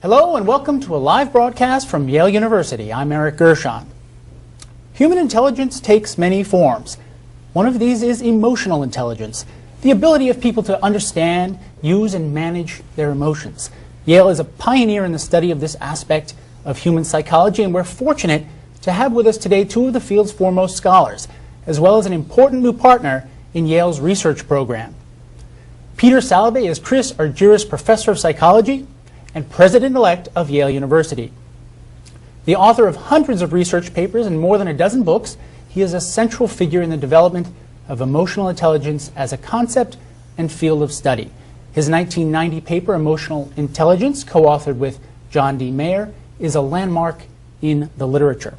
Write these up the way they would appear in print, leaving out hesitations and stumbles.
Hello and welcome to a live broadcast from Yale University. I'm Eric Gershon. Human intelligence takes many forms. One of these is emotional intelligence, the ability of people to understand, use, and manage their emotions. Yale is a pioneer in the study of this aspect of human psychology, and we're fortunate to have with us today two of the field's foremost scholars, as well as an important new partner in Yale's research program. Peter Salovey is Chris Argyris Professor of Psychology and President-elect of Yale University. The author of hundreds of research papers and more than a dozen books, he is a central figure in the development of emotional intelligence as a concept and field of study. His 1990 paper, Emotional Intelligence, co-authored with John D. Mayer, is a landmark in the literature.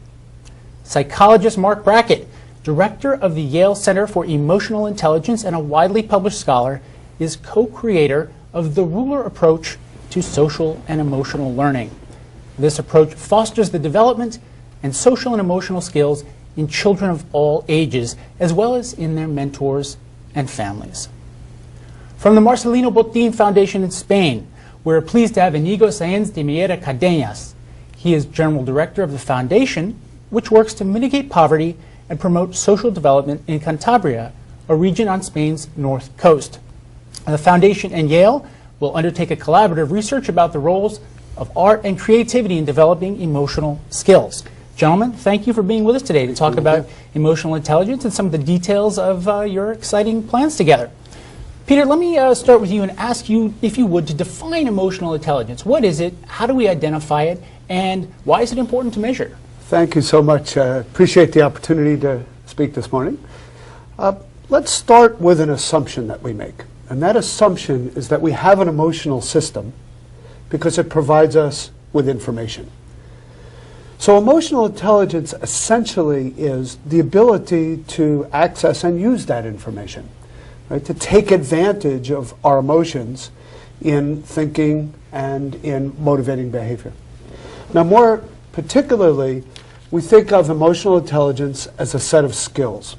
Psychologist Mark Brackett, director of the Yale Center for Emotional Intelligence and a widely published scholar, is co-creator of the Ruler approach to social and emotional learning. This approach fosters the development and social and emotional skills in children of all ages, as well as in their mentors and families. From the Marcelino Botín Foundation in Spain, we're pleased to have Inigo Sáenz de Miera Cadenas. He is General Director of the foundation, which works to mitigate poverty and promote social development in Cantabria, a region on Spain's north coast. The foundation and Yale will undertake a collaborative research about the roles of art and creativity in developing emotional skills. Gentlemen, thank you for being with us today to talk about emotional intelligence and some of the details of your exciting plans together. Peter, let me start with you and ask you, if you would, to define emotional intelligence. What is it? How do we identify it? And why is it important to measure? Thank you so much. Appreciate the opportunity to speak this morning. Let's start with an assumption that we make. And that assumption is that we have an emotional system because it provides us with information. So emotional intelligence essentially is the ability to access and use that information, right? To take advantage of our emotions in thinking and in motivating behavior. Now, more particularly, we think of emotional intelligence as a set of skills.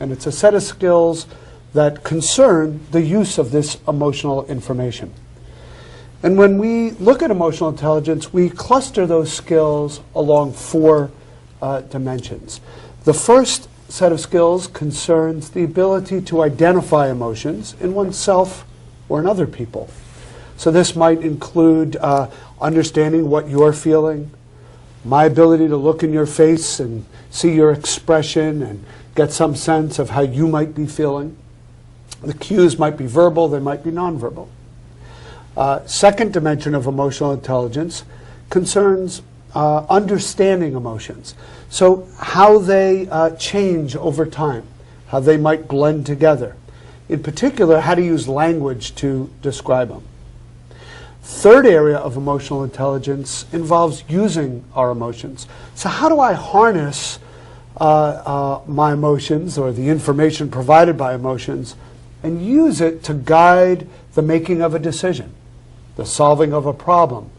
And it's a set of skills that concern the use of this emotional information. And when we look at emotional intelligence, we cluster those skills along four dimensions. The first set of skills concerns the ability to identify emotions in oneself or in other people. So this might include understanding what you're feeling, my ability to look in your face and see your expression and get some sense of how you might be feeling. The cues might be verbal, they might be nonverbal. Second dimension of emotional intelligence concerns understanding emotions. So how they change over time, how they might blend together. In particular, how to use language to describe them. Third area of emotional intelligence involves using our emotions. So how do I harness my emotions or the information provided by emotions and use it to guide the making of a decision, the solving of a problem,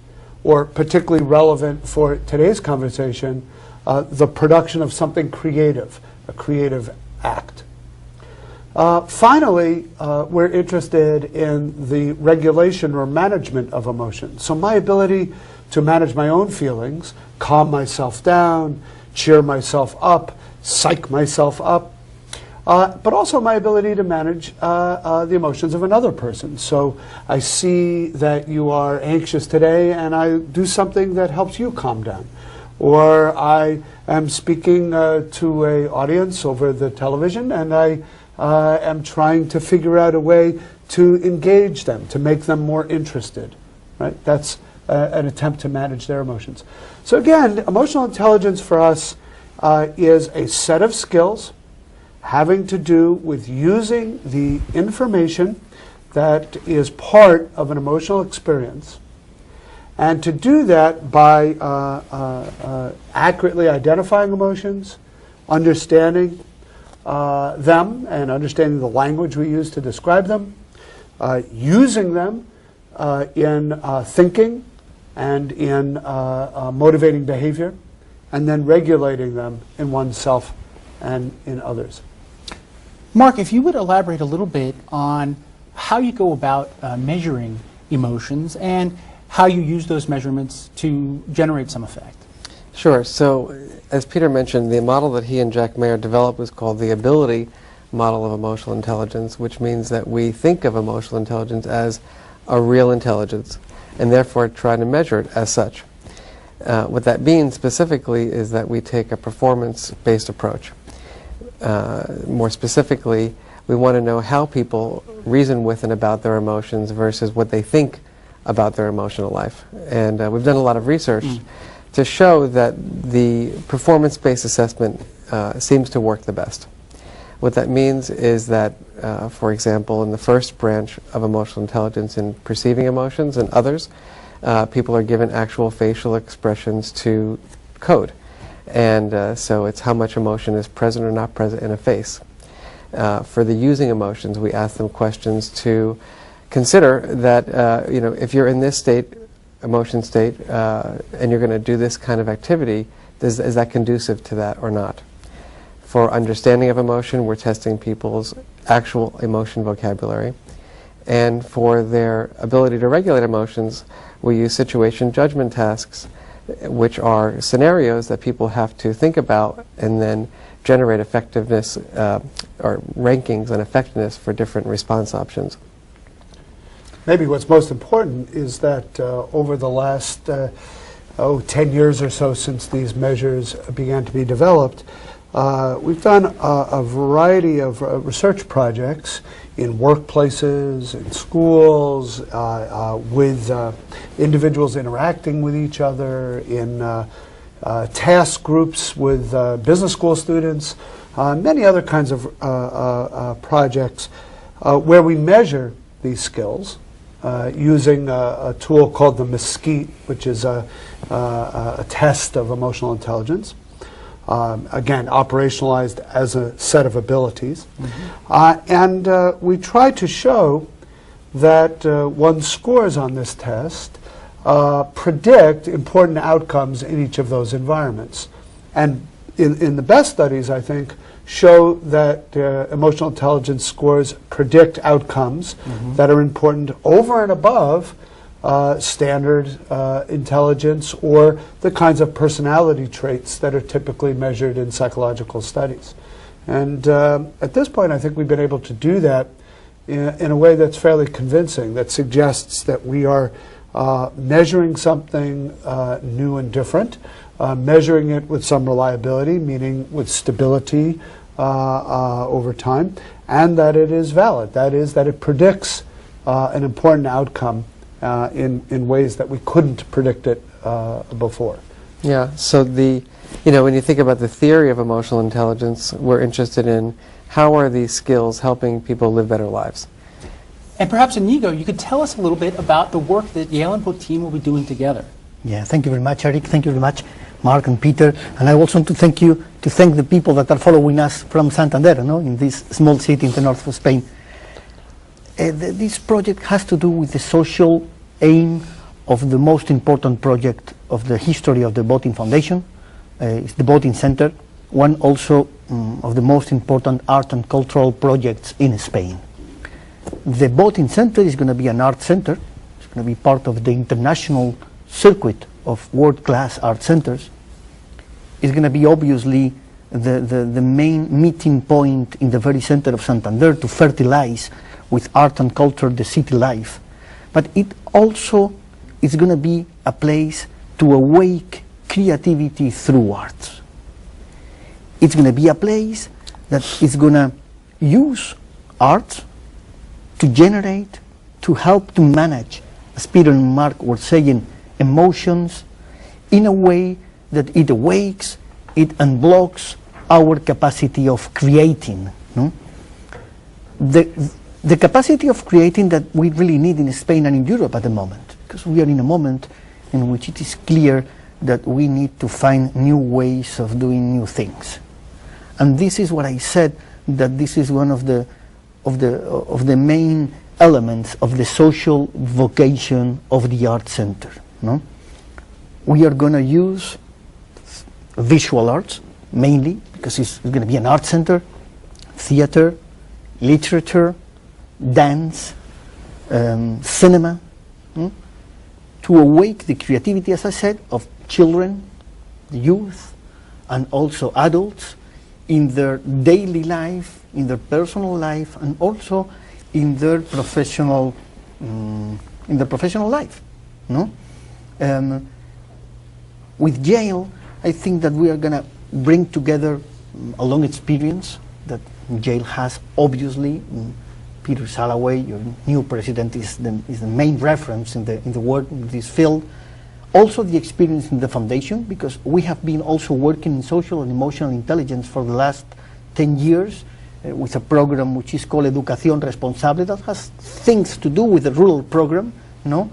or particularly relevant for today's conversation, the production of something creative, a creative act. Finally, we're interested in the regulation or management of emotions. So my ability to manage my own feelings, calm myself down, cheer myself up, psych myself up, but also my ability to manage the emotions of another person. So I see that you are anxious today and I do something that helps you calm down. Or I am speaking to an audience over the television and I am trying to figure out a way to engage them, to make them more interested. Right? That's an attempt to manage their emotions. So again, emotional intelligence for us is a set of skills having to do with using the information that is part of an emotional experience, and to do that by accurately identifying emotions, understanding them and understanding the language we use to describe them, using them in thinking and in motivating behavior, and then regulating them in oneself and in others. Mark, if you would elaborate a little bit on how you go about measuring emotions and how you use those measurements to generate some effect. Sure. So, as Peter mentioned, the model that he and Jack Mayer developed was called the ability model of emotional intelligence, which means that we think of emotional intelligence as a real intelligence, and therefore try to measure it as such. What that means specifically is that we take a performance-based approach. More specifically, we want to know how people reason with and about their emotions versus what they think about their emotional life. And we've done a lot of research to show that the performance-based assessment seems to work the best. What that means is that, for example, in the first branch of emotional intelligence, in perceiving emotions and others, people are given actual facial expressions to code. And so it's how much emotion is present or not present in a face. For the using emotions, we ask them questions to consider that, you know, if you're in this state, emotion state, and you're going to do this kind of activity, is that conducive to that or not? For understanding of emotion, we're testing people's actual emotion vocabulary. And for their ability to regulate emotions, we use situation judgment tasks, which are scenarios that people have to think about and then generate effectiveness or rankings and effectiveness for different response options. Maybe what's most important is that over the last 10 years or so since these measures began to be developed, we've done a variety of research projects in workplaces, in schools, with individuals interacting with each other, in task groups with business school students, many other kinds of projects where we measure these skills using a tool called the Mesquite, which is a test of emotional intelligence. Again, operationalized as a set of abilities. And we try to show that one's scores on this test predict important outcomes in each of those environments. And in the best studies, I think, show that emotional intelligence scores predict outcomes that are important over and above standard intelligence or the kinds of personality traits that are typically measured in psychological studies. And at this point, I think we've been able to do that in a way that's fairly convincing, that suggests that we are measuring something new and different, measuring it with some reliability, meaning with stability over time, and that it is valid. That is, that it predicts an important outcome in ways that we couldn't predict it before. Yeah, so you know, when you think about the theory of emotional intelligence, we're interested in how are these skills helping people live better lives. And perhaps, Inigo, you could tell us a little bit about the work that Yale and Botín will be doing together. Yeah, thank you very much, Eric. Thank you very much, Mark and Peter. And I also want to thank the people that are following us from Santander, in this small city in the north of Spain. This project has to do with the social aim of the most important project of the history of the Botín Foundation. It's the Botín Center, one also of the most important art and cultural projects in Spain. The Botín Center is going to be an art center. It's going to be part of the international circuit of world-class art centers. It's going to be obviously the main meeting point in the very center of Santander to fertilize with art and culture the city life. But it also is going to be a place to awake creativity through arts. It's going to be a place that is going to use art to generate, to help to manage, as Peter and Mark were saying, emotions in a way that it awakes, it unblocks our capacity of creating. No? The capacity of creating that we really need in Spain and in Europe at the moment, because we are in a moment in which it is clear that we need to find new ways of doing new things. And this is what I said, that this is one of the main elements of the social vocation of the art center. No? We are going to use visual arts mainly, because it's going to be an art center, theater, literature, dance, cinema, to to awake the creativity, as I said, of children, the youth, and also adults in their daily life, in their personal life, and also in their professional life. No? With Yale, I think that we are going to bring together a long experience that Yale has, obviously. Peter Salovey, your new president, is the main reference in the work in this field. Also the experience in the foundation, because we have been also working in social and emotional intelligence for the last 10 years with a program which is called Educación Responsable, that has things to do with the rural program, no?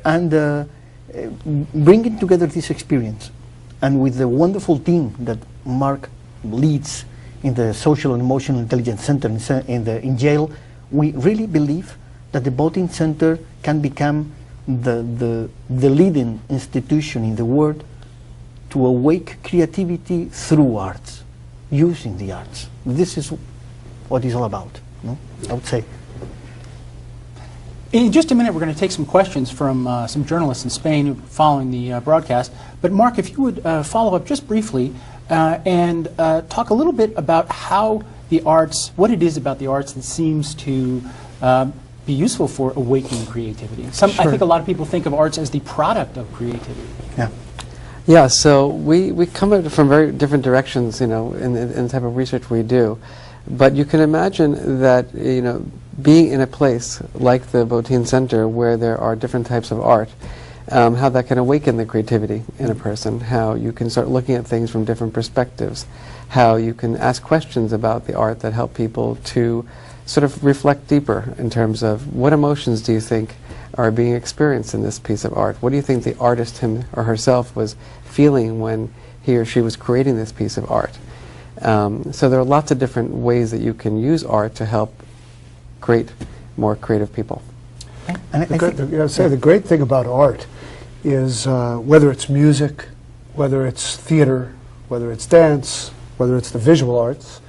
And bringing together this experience, and with the wonderful team that Mark leads in the Social and Emotional Intelligence Center in Yale, we really believe that the Botín Center can become the leading institution in the world to awake creativity through arts, using the arts. This is what it's all about, no? I would say. In just a minute, we're going to take some questions from some journalists in Spain following the broadcast. But Mark, if you would follow up just briefly and talk a little bit about how the arts, what it is about the arts that seems to be useful for awakening creativity. Sure. I think a lot of people think of arts as the product of creativity. Yeah. Yeah, so we come at it from very different directions, you know, in the type of research we do. But you can imagine that, you know, being in a place like the Botín Center where there are different types of art, how that can awaken the creativity in a person, how you can start looking at things from different perspectives, how you can ask questions about the art that help people to sort of reflect deeper in terms of what emotions do you think are being experienced in this piece of art? What do you think the artist him or herself was feeling when he or she was creating this piece of art? So there are lots of different ways that you can use art to help create more creative people. And the great thing about art is whether it's music, whether it's theater, whether it's dance, whether it's the visual arts,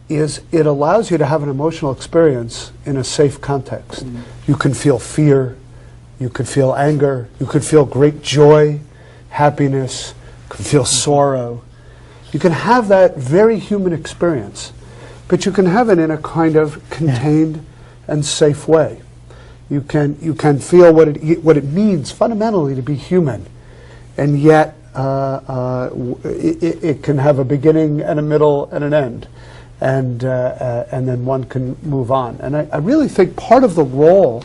is it allows you to have an emotional experience in a safe context. Mm-hmm. You can feel fear, you could feel anger, you could feel great joy, happiness, you can feel sorrow. You can have that very human experience, but you can have it in a kind of contained and safe way. You can feel what it means fundamentally to be human, and yet it can have a beginning and a middle and an end, and then one can move on. And I really think part of the role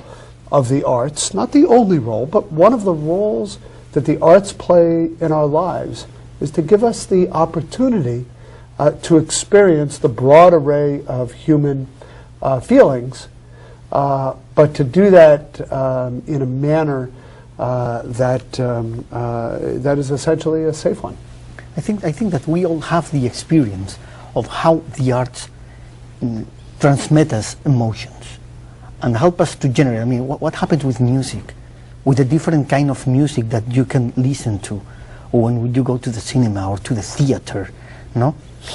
of the arts, not the only role, but one of the roles that the arts play in our lives, is to give us the opportunity to experience the broad array of human feelings, but to do that in a manner that is essentially a safe one. I think that we all have the experience of how the arts transmit us emotions and help us to generate. I mean, what happens with music, with a different kind of music that you can listen to, or when you go to the cinema or to the theater, no?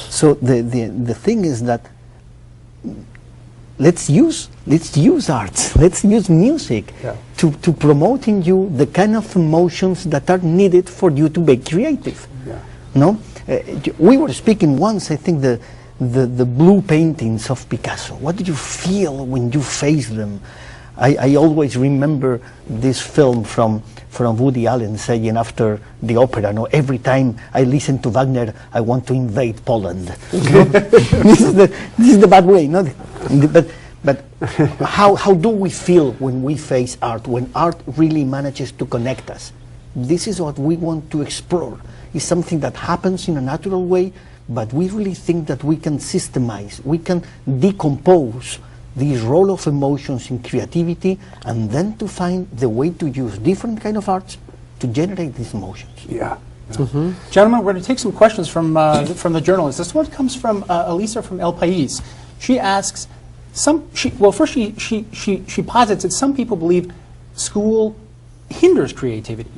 So the thing is that let's use arts, let's use music to promote in you the kind of emotions that are needed for you to be creative. Yeah. No, we were speaking once, I think, the blue paintings of Picasso. What did you feel when you faced them? I always remember this film from Woody Allen saying after the opera, no, every time I listen to Wagner, I want to invade Poland. This is the bad way, no? But how do we feel when we face art, when art really manages to connect us? This is what we want to explore. It's something that happens in a natural way, but we really think that we can systemize, we can decompose this role of emotions in creativity, and then to find the way to use different kind of arts to generate these emotions. Yeah. Mm-hmm. Gentlemen, we're going to take some questions from the journalists. This one comes from Elisa from El País. She asks, she posits that some people believe school hinders creativity.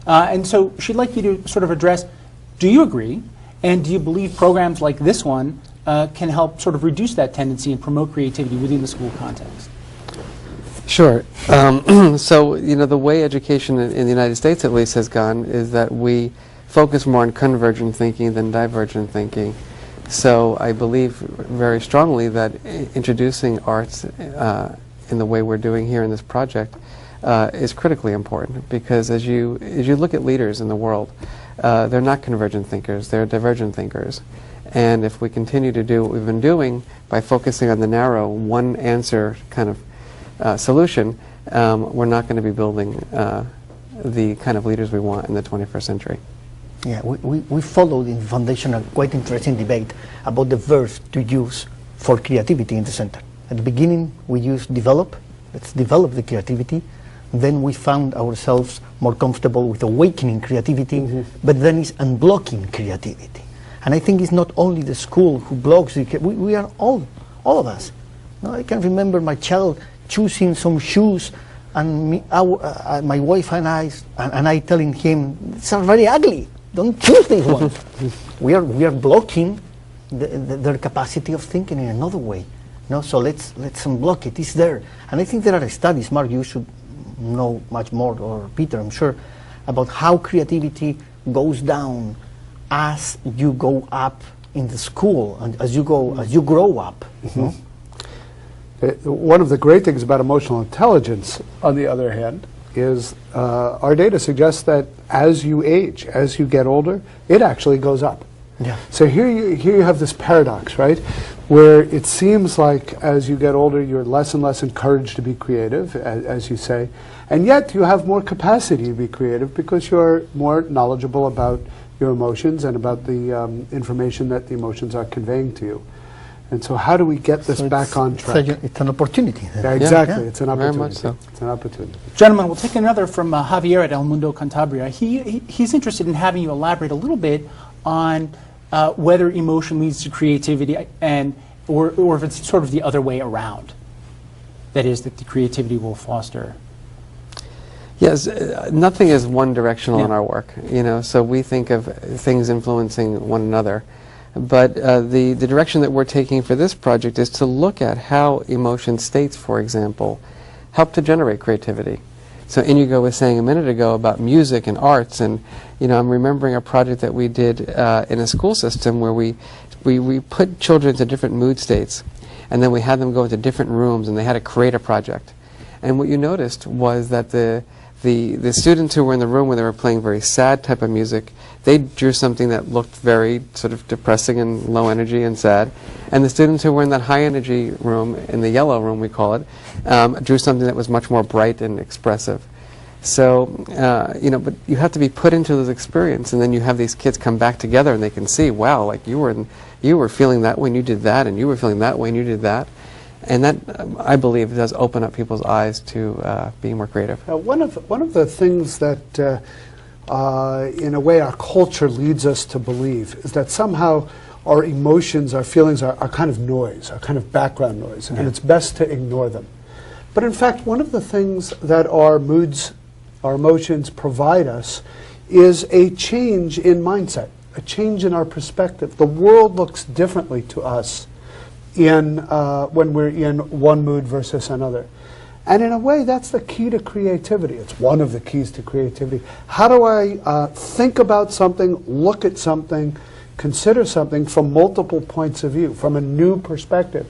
And so she'd like you to sort of address, do you agree? And do you believe programs like this one can help sort of reduce that tendency and promote creativity within the school context? Sure. So, you know, the way education in the United States at least has gone is that we focus more on convergent thinking than divergent thinking. So I believe very strongly that introducing arts in the way we're doing here in this project is critically important, because as you look at leaders in the world, they're not convergent thinkers, they're divergent thinkers. And if we continue to do what we've been doing by focusing on the narrow one answer kind of solution, we're not going to be building the kind of leaders we want in the 21st century. Yeah, we followed in Foundation a quite interesting debate about the verb to use for creativity in the center. At the beginning, we used develop. Let's develop the creativity. Then we found ourselves more comfortable with awakening creativity, but then it's unblocking creativity. And I think it's not only the school who blocks the we are all of us. No, I can remember my child choosing some shoes, and my wife and I telling him, "It's very ugly. Don't choose these ones." we are blocking their capacity of thinking in another way. No, so let's unblock it. It's there, and I think there are studies. Mark, you should know much more, or Peter, I'm sure, about how creativity goes down as you go up in the school and as you grow up. One of the great things about emotional intelligence, on the other hand, is our data suggests that as you age, as you get older, it actually goes up. Yeah. So here you have this paradox, right, where it seems like as you get older you're less and less encouraged to be creative, as you say, and yet you have more capacity to be creative because you're more knowledgeable about your emotions and about the information that the emotions are conveying to you. And so how do we get this back on track? It's an opportunity. Yeah, exactly. Yeah. It's an opportunity. Very much so. It's an opportunity. Gentlemen, we'll take another from Javier at El Mundo Cantabria. He's interested in having you elaborate a little bit on whether emotion leads to creativity or if it's sort of the other way around. That is, that the creativity will foster. Yes, nothing is one directional in our work, you know, so we think of things influencing one another. But the direction that we're taking for this project is to look at how emotion states, for example, help to generate creativity. So Inigo was saying a minute ago about music and arts, and you know, I'm remembering a project that we did in a school system where we put children into different mood states, and then we had them go into different rooms and they had to create a project. And what you noticed was that the students who were in the room where they were playing very sad type of music, they drew something that looked very sort of depressing and low energy and sad. And the students who were in that high energy room, in the yellow room we call it, drew something that was much more bright and expressive. So, you know, but you have to be put into this experience, and then you have these kids come back together and they can see, wow, like you were feeling that when you did that, and you were feeling that when you did that. And that, I believe, does open up people's eyes to being more creative. One of the things that, in a way, our culture leads us to believe is that somehow our emotions, our feelings are kind of noise, are kind of background noise, and it's best to ignore them. But in fact, one of the things that our moods, our emotions provide us is a change in mindset, a change in our perspective. The world looks differently to us when we're in one mood versus another. And in a way, that's the key to creativity. It's one of the keys to creativity. How do I think about something, look at something, consider something from multiple points of view, from a new perspective?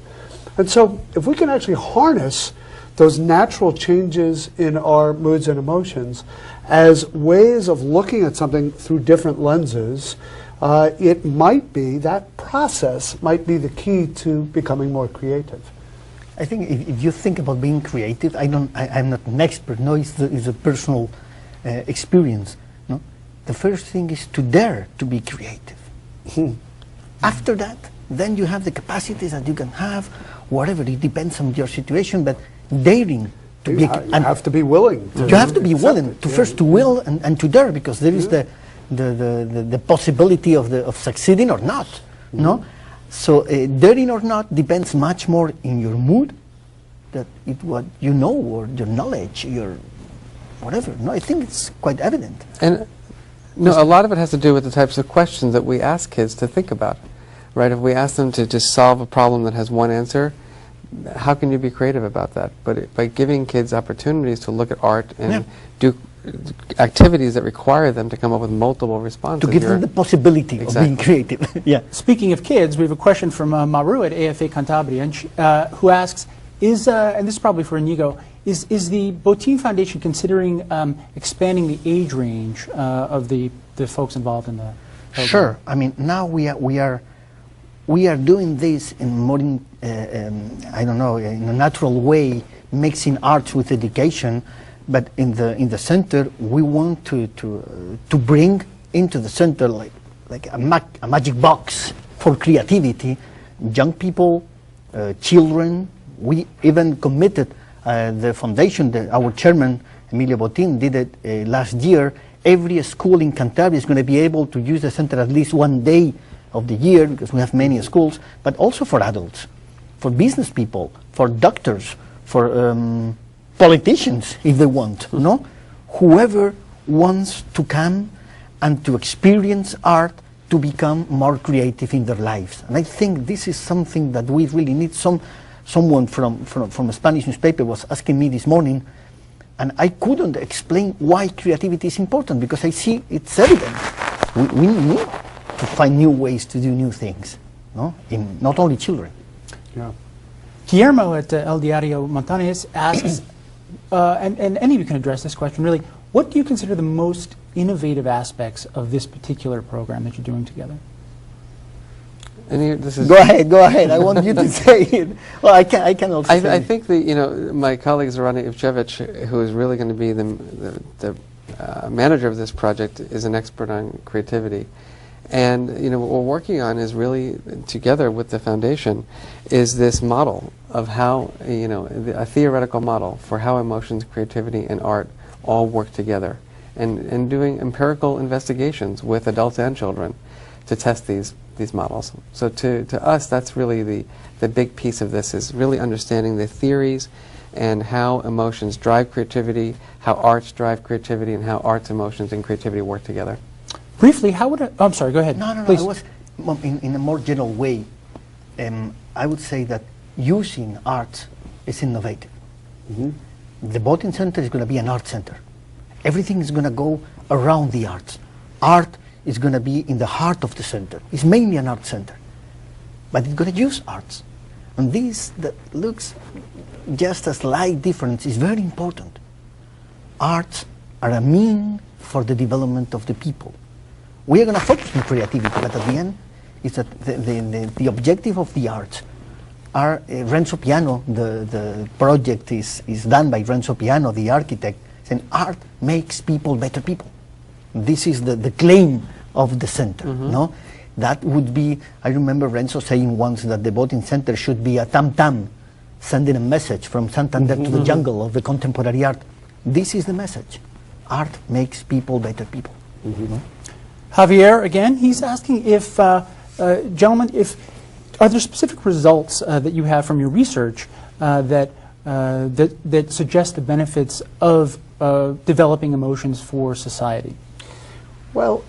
And so if we can actually harness those natural changes in our moods and emotions as ways of looking at something through different lenses, it might be, that process might be the key to becoming more creative. I think if you think about being creative, I'm not an expert, no, it's a personal experience. No? The first thing is to dare to be creative. After that, then you have the capacities that you can have, whatever, it depends on your situation, but daring to be... You have to be willing. You have to be willing to first to will and to dare, because there is the possibility of succeeding or not. No, so daring or not depends much more in your mood, what you know, or your knowledge, your whatever. No, I think it's quite evident. And no, a lot of it has to do with the types of questions that we ask kids to think about, right? If we ask them to just solve a problem that has one answer, how can you be creative about that? But by giving kids opportunities to look at art and do activities that require them to come up with multiple responses. To give them the possibility of being creative. Yeah. Speaking of kids, we have a question from Maru at AFA Cantabria, and who asks, and this is probably for Inigo, is the Botín Foundation considering expanding the age range of the folks involved in the program? Sure. I mean, now we are doing this in more, I don't know, in a natural way, mixing arts with education. But in the center, we want to bring into the center like a magic box for creativity, young people, children. We even committed the foundation. Our chairman Emilio Botín did it last year. Every school in Cantabria is going to be able to use the center at least one day of the year, because we have many schools, but also for adults, for business people, for doctors, for politicians, if they want, no? Whoever wants to come and to experience art, to become more creative in their lives. And I think this is something that we really need. Someone from a Spanish newspaper was asking me this morning, and I couldn't explain why creativity is important, because I see it's evident. We need to find new ways to do new things, no? In not only children. Yeah. Guillermo at El Diario Montañez asks, and any of you can address this question really, what do you consider the most innovative aspects of this particular program that you're doing together? Go ahead. I want you to say it. Well, I can also say I think that, my colleague Zorana Ivcevic, who is really going to be the manager of this project, is an expert on creativity. And what we're working on is really, together with the foundation, is this model of how, a theoretical model for how emotions, creativity, and art all work together, and doing empirical investigations with adults and children to test these models. So to us, that's really the big piece of this, is really understanding the theories and how emotions drive creativity, how arts drive creativity, and how arts, emotions, and creativity work together. Briefly, how would I'm sorry, go ahead. No, please. I was, in a more general way, I would say that using art is innovative. Mm-hmm. The Botín Center is going to be an art center. Everything is going to go around the arts. Art is going to be in the heart of the center. It's mainly an art center, but it's going to use arts. And this that looks just a slight difference is very important. Arts are a mean for the development of the people. We are going to focus on creativity, but at the end, it's that the objective of the arts are Renzo Piano. The project is done by Renzo Piano, the architect, and art makes people better people. This is the claim of the center. Mm-hmm. No, that would be. I remember Renzo saying once that the Botín Center should be a tam-tam, sending a message from Santander to the jungle of the contemporary art. This is the message. Art makes people better people. Mm-hmm. No? Javier, again, he's asking if, gentlemen, are there specific results that you have from your research that suggest the benefits of developing emotions for society? Well,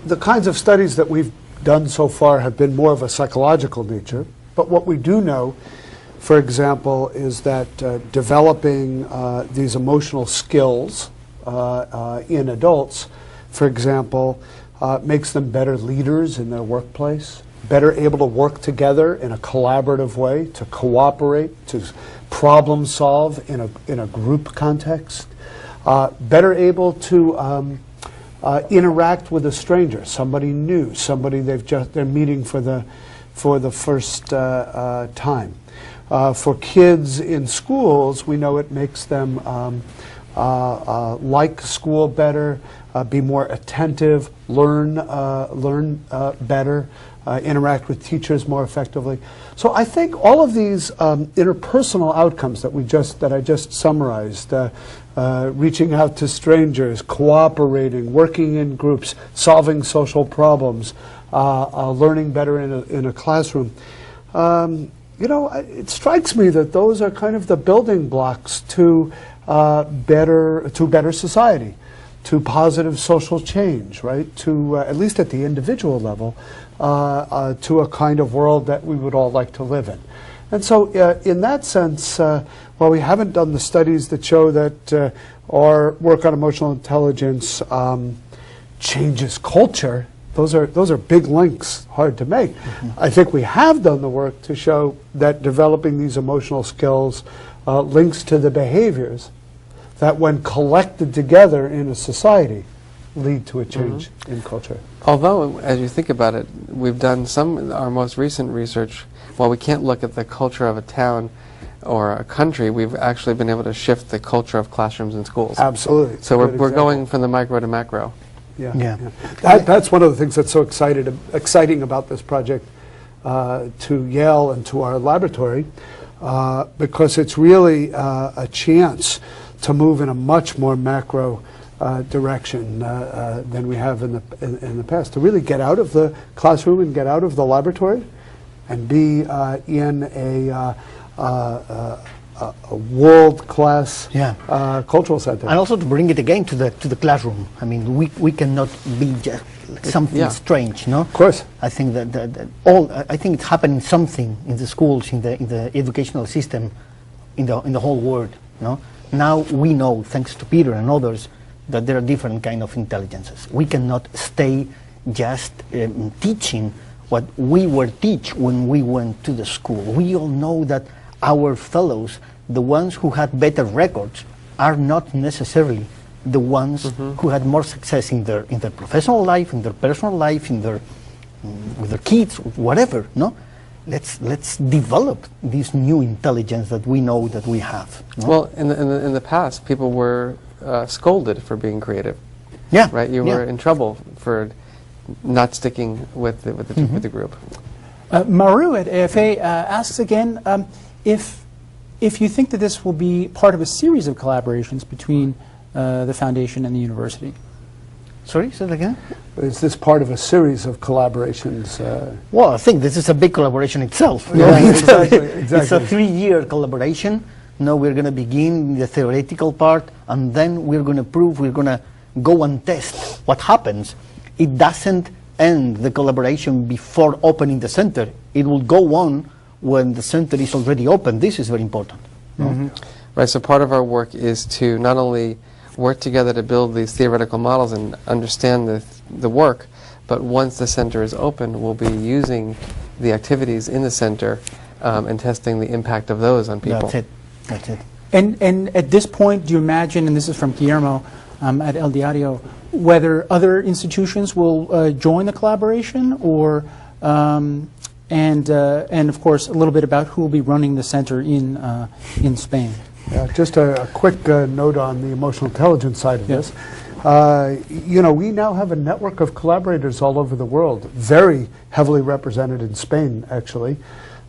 the kinds of studies that we've done so far have been more of a psychological nature, but what we do know, for example, is that developing these emotional skills in adults, for example, makes them better leaders in their workplace, better able to work together in a collaborative way, to cooperate, to problem solve in a group context, better able to interact with a stranger, somebody new, somebody they're meeting for the first time. For kids in schools, we know it makes them like school better, be more attentive, learn better, interact with teachers more effectively. So I think all of these interpersonal outcomes that I just summarized, reaching out to strangers, cooperating, working in groups, solving social problems, learning better in a classroom. It strikes me that those are kind of the building blocks to better society, to positive social change, right? To at least at the individual level, to a kind of world that we would all like to live in. And so in that sense, while we haven't done the studies that show that our work on emotional intelligence changes culture, those are big links, hard to make. I think we have done the work to show that developing these emotional skills links to the behaviors that when collected together in a society lead to a change in culture. Although, as you think about it, we've done our most recent research, while we can't look at the culture of a town or a country, we've actually been able to shift the culture of classrooms and schools. Absolutely. So we're going from the micro to macro. Yeah. That's one of the things that's so exciting about this project to Yale and to our laboratory, because it's really a chance to move in a much more macro direction than we have in the past, to really get out of the classroom and get out of the laboratory and be in a world-class cultural center. And also to bring it again to the classroom. I mean, we cannot be just something strange, no? Of course. I think I think it's happening something in the schools, in the educational system, in the whole world, no? Now we know, thanks to Peter and others, that there are different kind of intelligences. We cannot stay just teaching what we were taught when we went to the school. We all know that our fellows, the ones who had better records, are not necessarily the ones who had more success in their professional life, in their personal life, with their kids, whatever. No, let's develop this new intelligence that we know that we have. No? Well, in the past, people were scolded for being creative. Yeah, right. You were in trouble for not sticking with the group. Maru at AFA asks again if you think that this will be part of a series of collaborations between the foundation and the university. Sorry, say that again? Is this part of a series of collaborations? Well, I think this is a big collaboration itself. Yeah, exactly. It's a 3-year collaboration. Now we're going to begin the theoretical part, and then we're going to prove, we're going to go and test what happens. It doesn't end the collaboration before opening the center. It will go on when the center is already open. This is very important. Right, so part of our work is to not only work together to build these theoretical models and understand the work, but once the center is open, we'll be using the activities in the center and testing the impact of those on people. That's it. And at this point, do you imagine, and this is from Guillermo at El Diario, whether other institutions will join the collaboration, or and of course a little bit about who will be running the center in Spain? Just a quick note on the emotional intelligence side of this. You know, we now have a network of collaborators all over the world, very heavily represented in Spain, actually.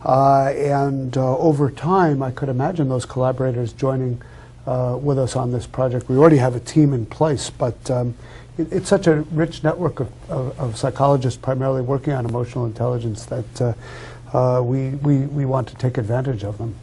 And over time, I could imagine those collaborators joining with us on this project. We already have a team in place, but it's such a rich network of psychologists primarily working on emotional intelligence that we want to take advantage of them.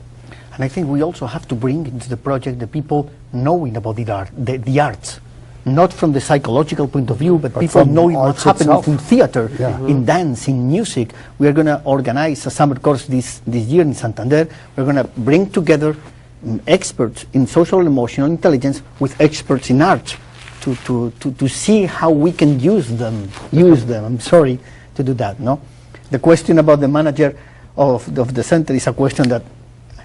And I think we also have to bring into the project the people knowing about the arts, not from the psychological point of view, but people knowing what's happening in theater, in dance, in music. We are going to organize a summer course this year in Santander. We're going to bring together experts in social and emotional intelligence with experts in art to see how we can use them. I'm sorry to do that. No, the question about the manager of the center is a question that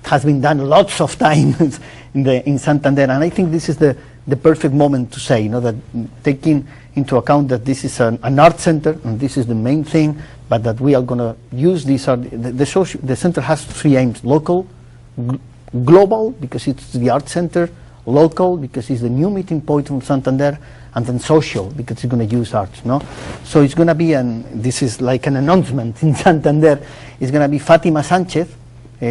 has been done lots of times in Santander, and I think this is the perfect moment to say, you know, that taking into account that this is an art center and this is the main thing, but that we are going to use this art. The center has 3 aims: local, global, because it's the art center; local, because it's the new meeting point from Santander; and then social, because it's going to use arts. No, so it's going to be this is like an announcement in Santander. It's going to be Fatima Sanchez.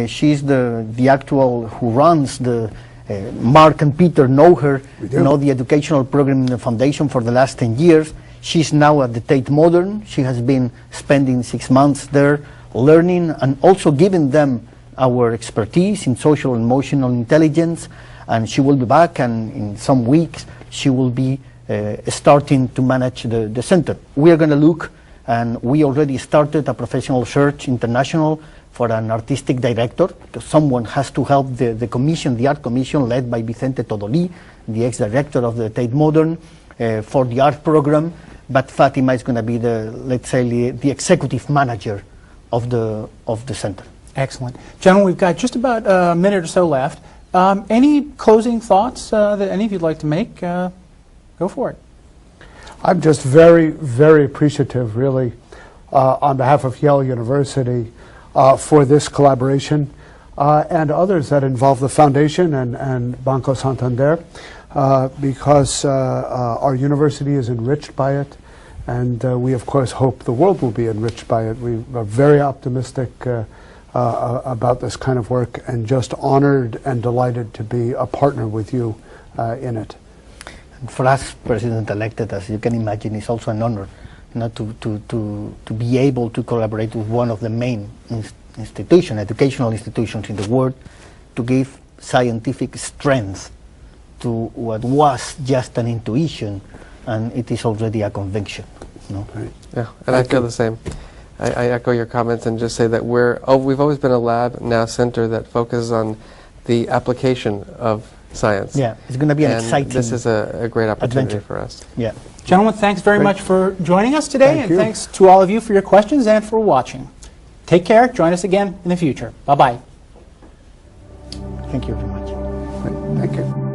She's the actual who runs the. Mark and Peter know her, know the educational program in the foundation for the last 10 years. She's now at the Tate Modern. She has been spending 6 months there learning and also giving them our expertise in social and emotional intelligence. And she will be back, and in some weeks she will be starting to manage the center. We are going to look, and we already started a professional search international for an artistic director, because someone has to help the commission, the art commission led by Vicente Todolí, the ex-director of the Tate Modern, for the art program, but Fatima is going to be the, let's say, the executive manager of the center. Excellent. Gentlemen, we've got just about a minute or so left. Any closing thoughts that any of you'd like to make? Go for it. I'm just very, very appreciative, really, on behalf of Yale University for this collaboration and others that involve the Foundation and Banco Santander, because our university is enriched by it, and we, of course, hope the world will be enriched by it. We are very optimistic about this kind of work, and just honored and delighted to be a partner with you in it. For us, President-elected, as you can imagine, it's also an honor, to be able to collaborate with one of the main educational institutions in the world, to give scientific strength to what was just an intuition, and it is already a conviction. Right. Yeah, and I feel the same. I echo your comments and just say that we've always been a lab, now center, that focuses on the application of science. Yeah, it's going to be an and exciting this is a great opportunity adventure for us. Yeah. Gentlemen, thanks very much for joining us today, Thank and you. thanks to all of you for your questions and for watching. Take care. Join us again in the future. Bye-bye. Thank you very much. Thank you.